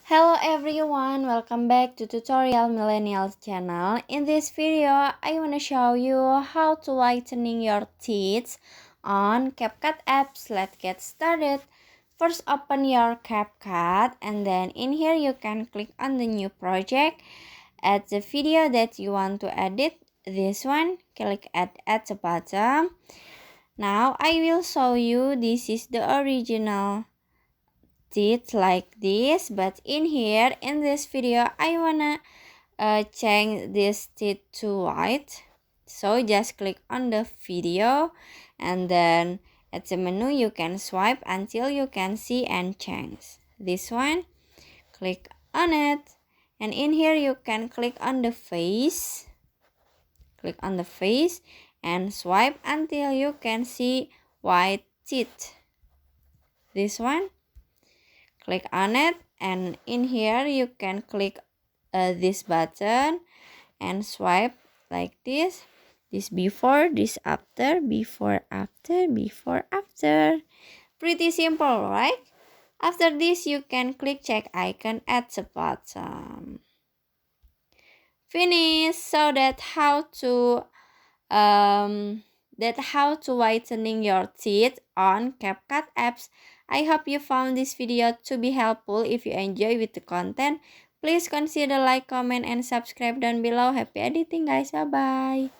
Hello everyone, welcome back to Tutorial Millennials channel. In this video, I want to show you how to whitening your teeth on CapCut apps. Let's get started. First, open your CapCut and then in here you can click on the new project. Add the video that you want to edit. This one, click add at the bottom. Now I will show you this is the original teeth like this, but in here in this video I wanna change this teeth to white. So just click on the video and then at the menu you can swipe until you can see and change. This one, click on it, and in here you can click on the face. Click on the face and swipe until you can see white teeth. This one, click on it, and in here you can click this button and swipe like this before, this after, before, after, before, after. Pretty simple, right? After this you can click check icon at the bottom. Finish. So how to whitening your teeth on CapCut apps. I hope you found this video to be helpful. If you enjoy with the content, please consider like, comment, and subscribe down below. Happy editing guys. Bye bye.